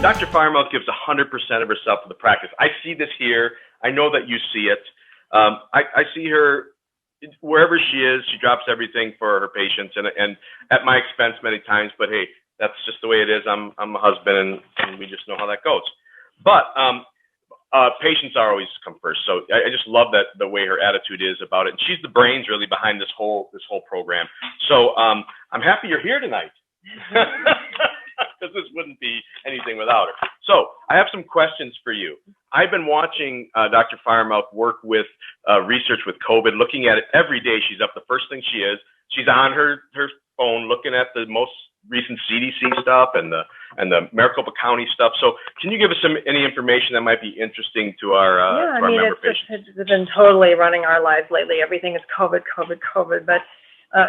Dr. Firemouth gives 100% of herself to the practice. I see this here. I know that you see it. I see her wherever she is. She drops everything for her patients, and at my expense many times. But hey, that's just the way it is. I'm a husband, and we just know how that goes. But patients are always come first. So I just love that the way her attitude is about it. And she's the brains really behind this whole program. So I'm happy you're here tonight. Because this wouldn't be anything without her. So I have some questions for you. I've been watching Dr. Firemouth work with research with COVID, looking at it every day. She's up. The first thing she's on her phone looking at the most recent CDC stuff and the Maricopa County stuff. So can you give us any information that might be interesting to our member patients? It's been totally running our lives lately. Everything is COVID. But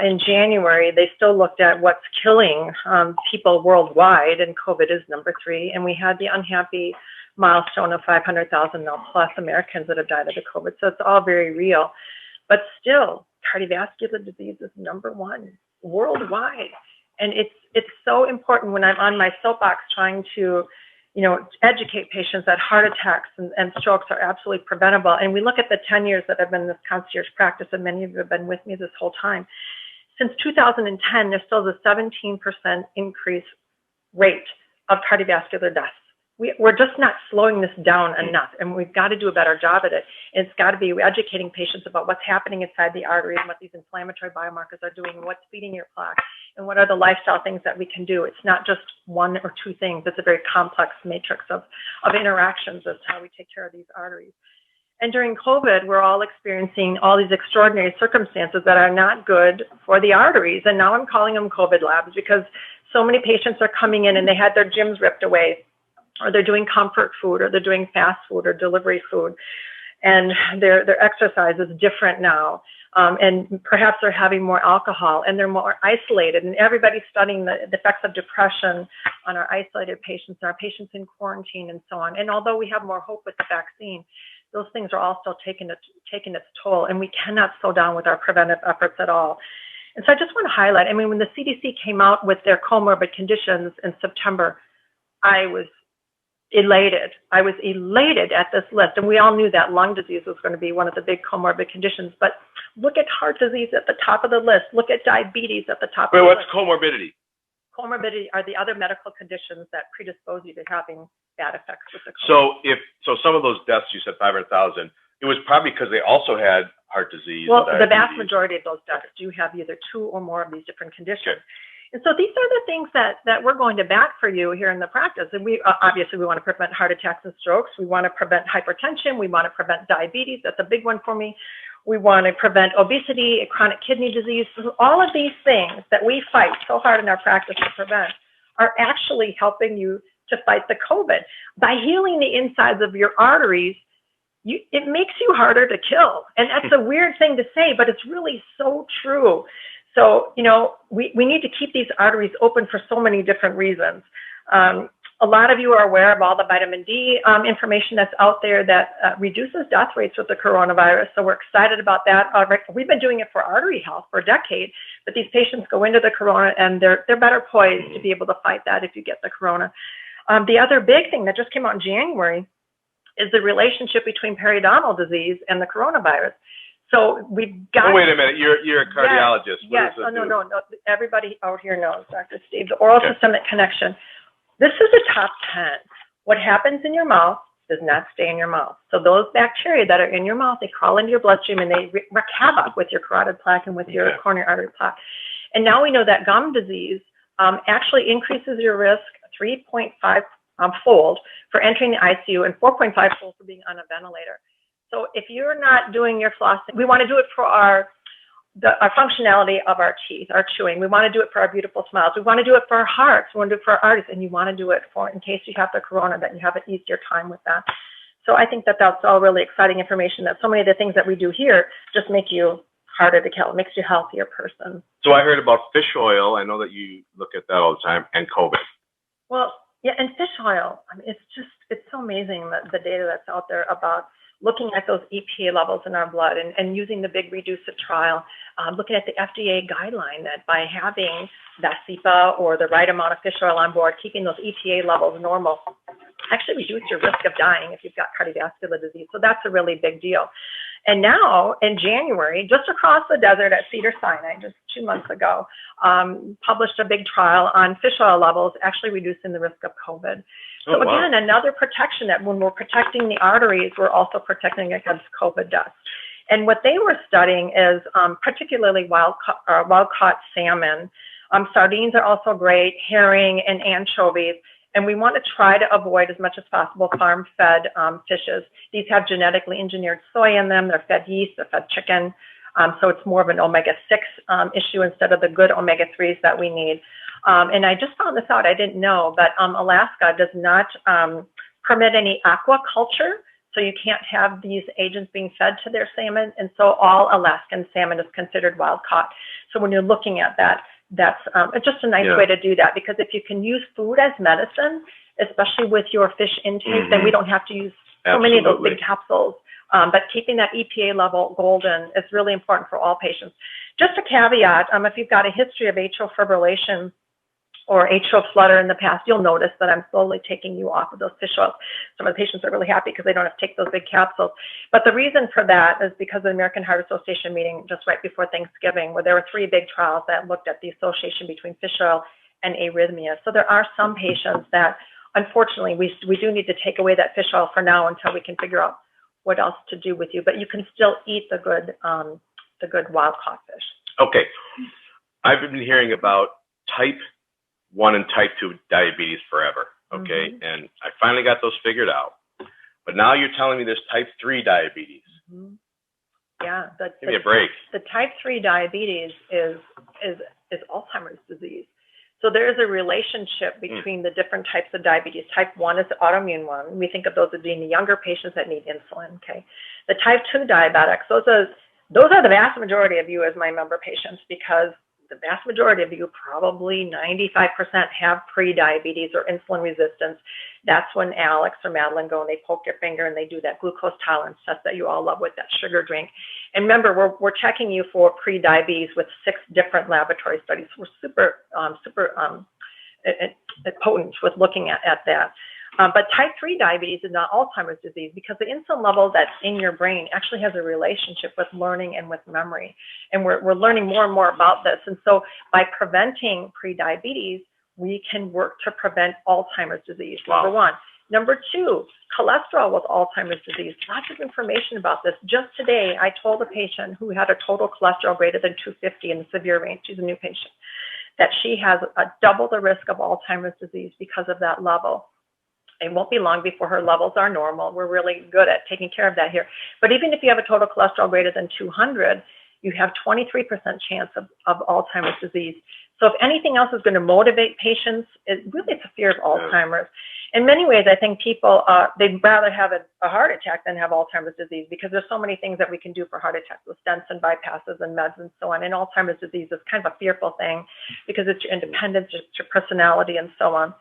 in January, they still looked at what's killing people worldwide, and COVID is number 3. And we had the unhappy milestone of 500,000 now plus Americans that have died of the COVID. So it's all very real. But still, cardiovascular disease is number 1 worldwide. And it's so important when I'm on my soapbox trying to, educate patients that heart attacks and strokes are absolutely preventable. And we look at the 10 years that I've been in this concierge practice, and many of you have been with me this whole time. Since 2010, there's still a 17% increase rate of cardiovascular deaths. We're just not slowing this down enough, and we've got to do a better job at it. And it's got to be educating patients about what's happening inside the artery and what these inflammatory biomarkers are doing and what's feeding your plaque and what are the lifestyle things that we can do. It's not just 1 or 2 things. It's a very complex matrix of interactions as to how we take care of these arteries. And during COVID, we're all experiencing all these extraordinary circumstances that are not good for the arteries. And now I'm calling them COVID labs because so many patients are coming in and they had their gyms ripped away, or they're doing comfort food, or they're doing fast food or delivery food. And their exercise is different now. And perhaps they're having more alcohol and they're more isolated. And everybody's studying the effects of depression on our isolated patients, our patients in quarantine and so on. And although we have more hope with the vaccine, those things are all still taking its toll, and we cannot slow down with our preventive efforts at all. And so I just want to highlight, when the CDC came out with their comorbid conditions in September, I was elated. I was elated at this list, and we all knew that lung disease was going to be one of the big comorbid conditions, but look at heart disease at the top of the list. Look at diabetes at the top of the list. What's comorbidity? Comorbidity are the other medical conditions that predispose you to having bad effects with the COVID. So some of those deaths, you said 500,000, it was probably because they also had heart disease. Well, the vast majority of those deaths do have either 2 or more of these different conditions. Okay. And so these are the things that we're going to back for you here in the practice. And we obviously we want to prevent heart attacks and strokes. We want to prevent hypertension. We want to prevent diabetes. That's a big one for me. We want to prevent obesity, chronic kidney disease. So all of these things that we fight so hard in our practice to prevent are actually helping you to fight the COVID. By healing the insides of your arteries, it makes you harder to kill. And that's a weird thing to say, but it's really so true. So, we need to keep these arteries open for so many different reasons. A lot of you are aware of all the vitamin D information that's out there that reduces death rates with the coronavirus. So we're excited about that. We've been doing it for artery health for a decade, but these patients go into the corona and they're better poised to be able to fight that if you get the corona. The other big thing that just came out in January is the relationship between periodontal disease and the coronavirus. So we've got. Oh, wait a minute. You're a cardiologist. Yes. No. Everybody out here knows, Dr. Steve. The oral systemic connection. This is a top 10. What happens in your mouth does not stay in your mouth. So those bacteria that are in your mouth, they crawl into your bloodstream and they wreak havoc with your carotid plaque and with your coronary artery plaque. And now we know that gum disease actually increases your risk 3.5-fold for entering the ICU and 4.5-fold for being on a ventilator. So if you're not doing your flossing, we want to do it for our functionality of our teeth, our chewing. We want to do it for our beautiful smiles. We want to do it for our hearts. We want to do it for our arteries. And you want to do it for, in case you have the corona, that you have an easier time with that. So I think that that's all really exciting information, that so many of the things that we do here just make you harder to kill. It makes you a healthier person. So I heard about fish oil. I know that you look at that all the time, and COVID. Well, yeah, and fish oil. It's so amazing, the data that's out there about looking at those EPA levels in our blood and using the big REDUCE-IT trial, looking at the FDA guideline that by having Vascepa or the right amount of fish oil on board, keeping those EPA levels normal, actually reduce your risk of dying if you've got cardiovascular disease. So that's a really big deal. And now in January, just across the desert at Cedars-Sinai, just 2 months ago, published a big trial on fish oil levels actually reducing the risk of COVID. So again, another protection that when we're protecting the arteries, we're also protecting against COVID deaths. And what they were studying is particularly wild-caught salmon. Sardines are also great, herring and anchovies. And we want to try to avoid as much as possible farm-fed fishes. These have genetically engineered soy in them. They're fed yeast, they're fed chicken. So it's more of an omega-6 issue instead of the good omega-3s that we need. And I just found this out, I didn't know, but Alaska does not permit any aquaculture. So you can't have these agents being fed to their salmon. And so all Alaskan salmon is considered wild caught. So when you're looking at that, that's just a nice way to do that, because if you can use food as medicine, especially with your fish intake, then we don't have to use so many of those big capsules. But keeping that EPA level golden is really important for all patients. Just a caveat, if you've got a history of atrial fibrillation or atrial flutter in the past, you'll notice that I'm slowly taking you off of those fish oils. Some of the patients are really happy because they don't have to take those big capsules. But the reason for that is because of the American Heart Association meeting just right before Thanksgiving, where there were 3 big trials that looked at the association between fish oil and arrhythmia. So there are some patients that, unfortunately, we do need to take away that fish oil for now until we can figure out what else to do with you. But you can still eat the good wild-caught fish. Okay. I've been hearing about type 1 and type 2 diabetes forever, okay? And I finally got those figured out. But now you're telling me there's type 3 diabetes. Yeah. Give me a break. The type 3 diabetes is Alzheimer's disease. So there is a relationship between the different types of diabetes. Type 1 is the autoimmune one. We think of those as being the younger patients that need insulin, okay? The type 2 diabetics, those are the vast majority of you as my member patients, because the vast majority of you, probably 95%, have pre-diabetes or insulin resistance. That's when Alex or Madeline go and they poke your finger and they do that glucose tolerance test that you all love with that sugar drink. And remember, we're checking you for pre-diabetes with 6 different laboratory studies. We're super potent with looking at that. But type 3 diabetes is not Alzheimer's disease, because the insulin level that's in your brain actually has a relationship with learning and with memory. And we're learning more and more about this. And so by preventing pre-diabetes, we can work to prevent Alzheimer's disease, number 1. Number 2, cholesterol with Alzheimer's disease. Lots of information about this. Just today, I told a patient who had a total cholesterol greater than 250 in the severe range, she's a new patient, that she has double the risk of Alzheimer's disease because of that level. It won't be long before her levels are normal. We're really good at taking care of that here. But even if you have a total cholesterol greater than 200, you have 23% chance of Alzheimer's disease. So if anything else is going to motivate patients, it's a fear of Alzheimer's. In many ways, I think people, they'd rather have a heart attack than have Alzheimer's disease, because there's so many things that we can do for heart attacks with stents and bypasses and meds and so on. And Alzheimer's disease is kind of a fearful thing because it's your independence, it's your personality, and so on.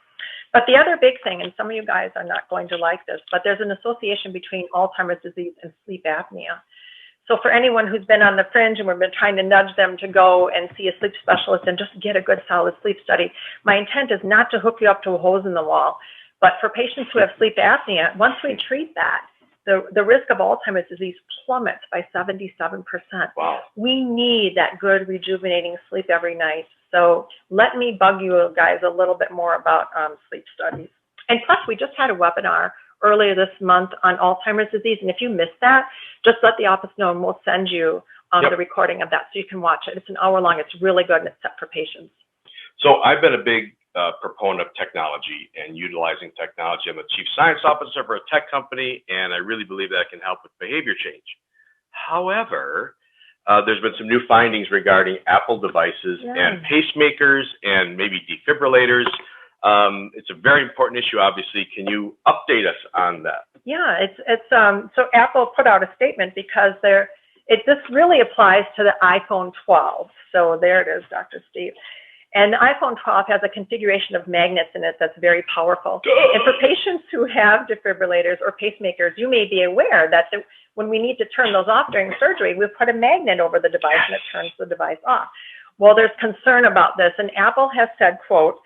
But the other big thing, and some of you guys are not going to like this, but there's an association between Alzheimer's disease and sleep apnea. So for anyone who's been on the fringe and we've been trying to nudge them to go and see a sleep specialist and just get a good solid sleep study, my intent is not to hook you up to a hose in the wall, but for patients who have sleep apnea, once we treat that, the risk of Alzheimer's disease plummets by 77%. Wow. We need that good rejuvenating sleep every night. So let me bug you guys a little bit more about sleep studies. And plus, we just had a webinar earlier this month on Alzheimer's disease. And if you missed that, just let the office know and we'll send you the recording of that so you can watch it. It's an hour long. It's really good and it's set for patients. So I've been a big proponent of technology and utilizing technology. I'm a chief science officer for a tech company, and I really believe that can help with behavior change. However, there's been some new findings regarding Apple devices and pacemakers and maybe defibrillators. It's a very important issue, obviously. Can you update us on that? Yeah, so Apple put out a statement because this really applies to the iPhone 12. So there it is, Dr. Steve. And the iPhone 12 has a configuration of magnets in it that's very powerful. And for patients who have defibrillators or pacemakers, you may be aware that when we need to turn those off during surgery, we put a magnet over the device and it turns the device off. Well, there's concern about this, and Apple has said, quote,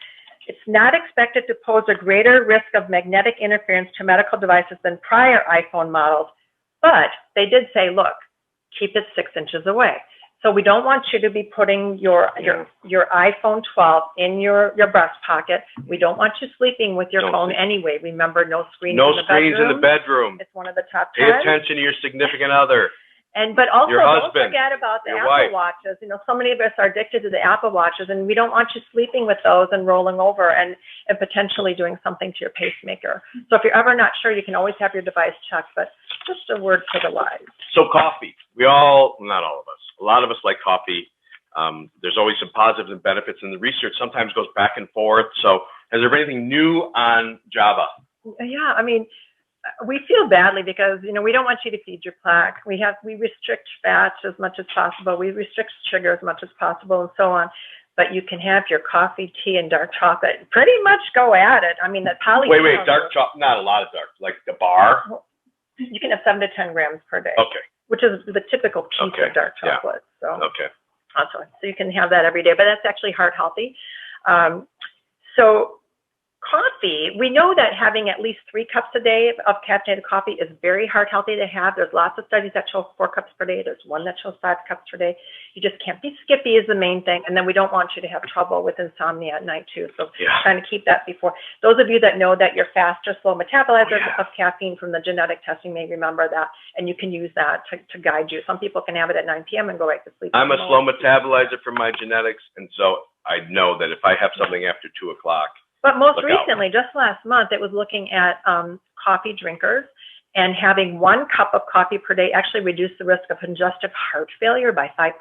"It's not expected to pose a greater risk of magnetic interference to medical devices than prior iPhone models," but they did say, look, keep it 6 inches away. So we don't want you to be putting your iPhone 12 in your breast pocket. We don't want you sleeping with your phone anyway. Remember, no screens in the bedroom. No screens in the bedroom. It's one of the top 10. Pay attention to your significant other. But also, your husband, don't forget about the Apple wife. Watches. You know, so many of us are addicted to the Apple Watches, and we don't want you sleeping with those and rolling over and potentially doing something to your pacemaker. So if you're ever not sure, you can always have your device checked, but just a word for the wise. So coffee. Not all of us. A lot of us like coffee. There's always some positives and benefits, and the research sometimes goes back and forth. So has there been anything new on Java? Yeah, I mean, we feel badly because, you know, we don't want you to feed your plaque. We restrict fats as much as possible. We restrict sugar as much as possible and so on. But you can have your coffee, tea, and dark chocolate. Pretty much go at it. I mean, that poly. Wait, dark chocolate, not a lot of dark, like a bar? You can have 7 to 10 grams per day. Okay. Which is the typical piece of dark chocolate. Yeah. So, okay. So you can have that every day, but that's actually heart healthy. So coffee, we know that having at least 3 cups a day of caffeinated coffee is very heart healthy to have. There's lots of studies that show 4 cups per day. There's one that shows 5 cups per day. You just can't be skippy is the main thing. And then we don't want you to have trouble with insomnia at night too. So trying to keep that before. Those of you that know that you're fast or slow metabolizers of caffeine from the genetic testing may remember that. And you can use that to guide you. Some people can have it at 9 p.m. and go right to sleep. I'm a slow metabolizer from my genetics. And so I know that if I have something after 2 o'clock, but most recently, just last month, it was looking at coffee drinkers, and having 1 cup of coffee per day actually reduced the risk of congestive heart failure by 5%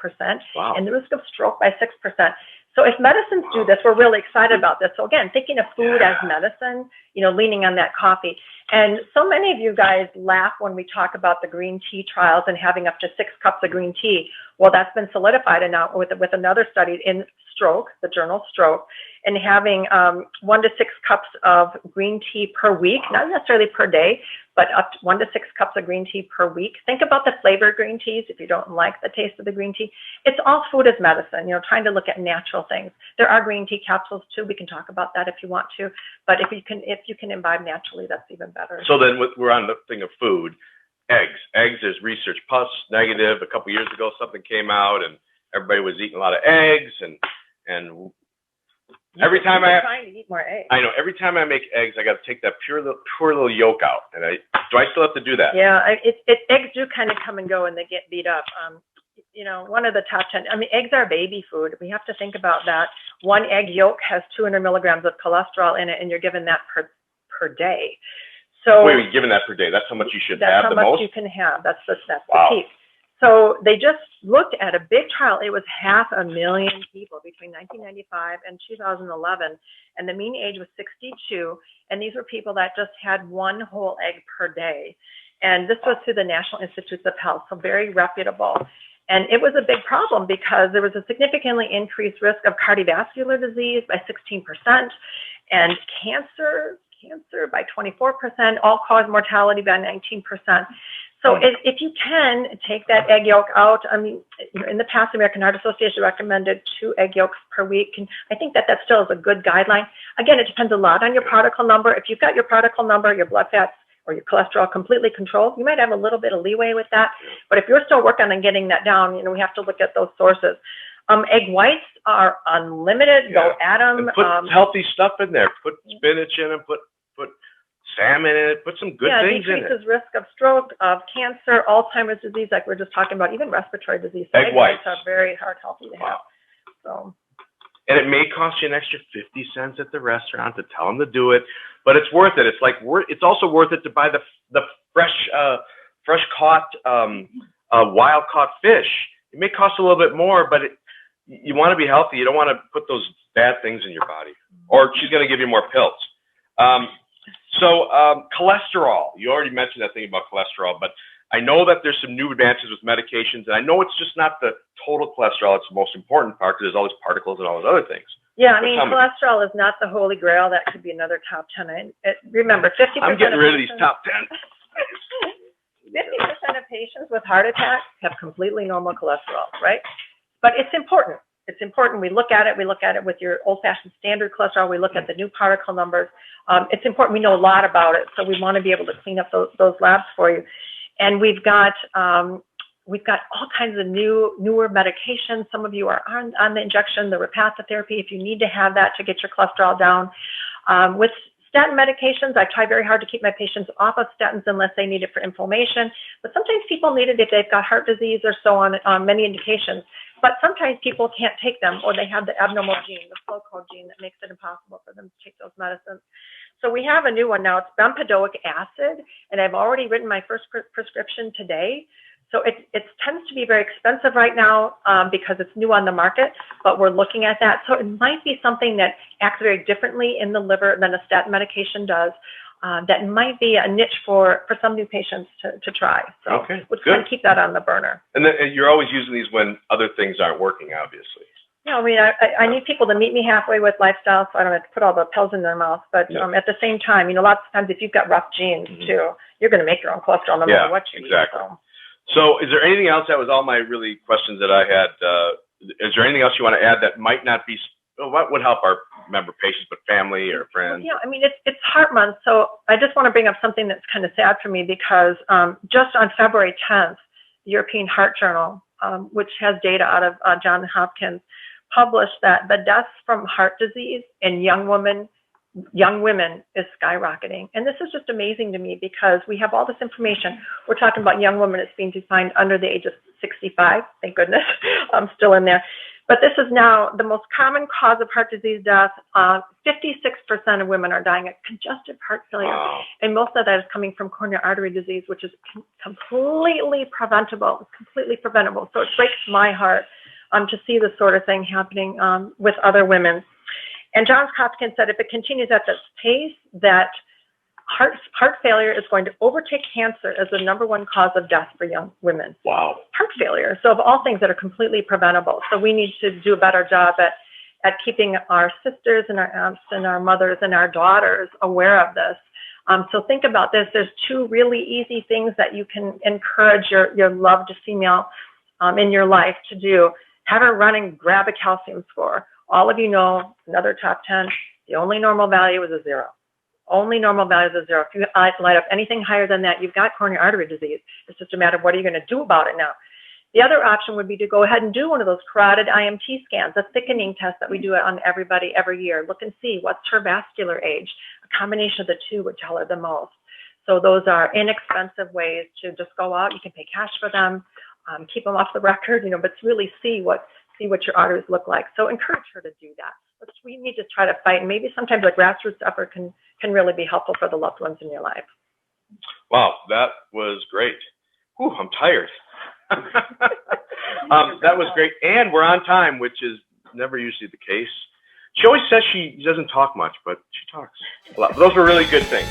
and the risk of stroke by 6%. So if medicines do this, we're really excited about this. So again, thinking of food as medicine, you know, leaning on that coffee. And so many of you guys laugh when we talk about the green tea trials and having up to 6 cups of green tea. Well, that's been solidified and now with another study in Stroke, the journal Stroke, and having 1 to 6 cups of green tea per week, not necessarily per day, but up to 1 to 6 cups of green tea per week. Think about the flavored green teas if you don't like the taste of the green tea. It's all food as medicine, you know, trying to look at natural things. There are green tea capsules too. We can talk about that if you want to, but if you can imbibe naturally, that's even better. So then we're on the thing of food. Eggs, there's research, pus negative. A couple years ago, something came out and everybody was eating a lot of eggs and every time trying to eat more eggs. I know every time I make eggs, I got to take that poor little yolk out. And do I still have to do that? Yeah, eggs do kind of come and go and they get beat up. You know, one of the top 10. I mean, eggs are baby food. We have to think about that. 1 egg yolk has 200 milligrams of cholesterol in it, and you're given that per day. So wait, you're given that per day. That's how much you should have the most? That's how much you can have. That's the peak. So they just looked at a big trial. It was 500,000 people between 1995 and 2011, and the mean age was 62. And these were people that just had 1 whole egg per day. And this was through the National Institutes of Health, so very reputable. And it was a big problem because there was a significantly increased risk of cardiovascular disease by 16% and cancer by 24%, all-cause mortality by 19%. So if you can take that egg yolk out, I mean, in the past, the American Heart Association recommended 2 egg yolks per week. And I think that still is a good guideline. Again, it depends a lot on your particle number. If you've got your particle number, your blood fats, or your cholesterol completely controlled, you might have a little bit of leeway with that. But if you're still working on getting that down, you know, we have to look at those sources. Egg whites are unlimited. Go at them. And put healthy stuff in there. Put spinach in them. Put salmon in it. Put some good things in it. Decreases risk of stroke, of cancer, Alzheimer's disease, like we're just talking about, even respiratory disease. So egg whites are very heart healthy to have. So. And it may cost you an extra 50 cents at the restaurant to tell them to do it, but it's worth it. It's like it's also worth it to buy the fresh caught wild caught fish. It may cost a little bit more, but you want to be healthy. You don't want to put those bad things in your body, or she's going to give you more pills. So cholesterol. You already mentioned that thing about cholesterol, but I know that there's some new advances with medications, and I know it's just not the total cholesterol. It's the most important part because there's all these particles and all those other things. Yeah, I mean, cholesterol is not the holy grail. That could be another top 10. Remember, 50%. I'm getting rid of these top 10. 50% of patients with heart attacks have completely normal cholesterol, right? But it's important. It's important. We look at it. We look at it with your old-fashioned standard cholesterol. We look at the new particle numbers. It's important. We know a lot about it, so we want to be able to clean up those labs for you. And we've got all kinds of newer medications. Some of you are on the injection, the Repatha therapy, if you need to have that to get your cholesterol down. With statin medications, I try very hard to keep my patients off of statins unless they need it for inflammation. But sometimes people need it if they've got heart disease or so on many indications. But sometimes people can't take them, or they have the abnormal gene, the slow code gene, that makes it impossible for them to take those medicines. So we have a new one now. It's bempedoic acid, and I've already written my first prescription today. So it tends to be very expensive right now because it's new on the market, but we're looking at that. So it might be something that acts very differently in the liver than a statin medication does. That might be a niche for some new patients to try. So we'll kind of keep that on the burner. And then you're always using these when other things aren't working, obviously. Yeah, I mean, I need people to meet me halfway with lifestyle, so I don't have to put all the pills in their mouth. But at the same time, lots of times if you've got rough genes too, you're going to make your own cholesterol no matter what you eat. So is there anything else? That was all my really questions that I had. Is there anything else you want to add that might not be, what would help our member patients, but family or friends? Yeah, I mean, it's Heart Month, so I just want to bring up something that's kind of sad for me because just on February 10th, the European Heart Journal, which has data out of Johns Hopkins, published that the deaths from heart disease in young women is skyrocketing. And this is just amazing to me because we have all this information. We're talking about young women. It's being defined under the age of 65. Thank goodness. I'm still in there. But this is now the most common cause of heart disease death. 56% of women are dying of congestive heart failure. Wow. And most of that is coming from coronary artery disease, which is completely preventable. It's completely preventable. So it breaks my heart to see this sort of thing happening with other women. And Johns Hopkins said if it continues at this pace, that heart failure is going to overtake cancer as the #1 cause of death for young women. Wow. Heart failure. So of all things that are completely preventable. So we need to do a better job at keeping our sisters and our aunts and our mothers and our daughters aware of this. So think about this. There's 2 really easy things that you can encourage your loved female in your life to do. Have her run and grab a calcium score. All of you know, another top 10, the only normal value is a 0. Only normal value is a 0. If you light up anything higher than that, you've got coronary artery disease. It's just a matter of what are you going to do about it now. The other option would be to go ahead and do one of those carotid IMT scans, a thickening test that we do on everybody every year. Look and see what's her vascular age. A combination of the 2 would tell her the most. So those are inexpensive ways to just go out. You can pay cash for them, keep them off the record, but really see what your arteries look like. So encourage her to do that. We need to try to fight. And maybe sometimes a grassroots effort can really be helpful for the loved ones in your life. Wow, that was great. Whew, I'm tired. That was great. And we're on time, which is never usually the case. She always says she doesn't talk much, but she talks a lot. Those were really good things.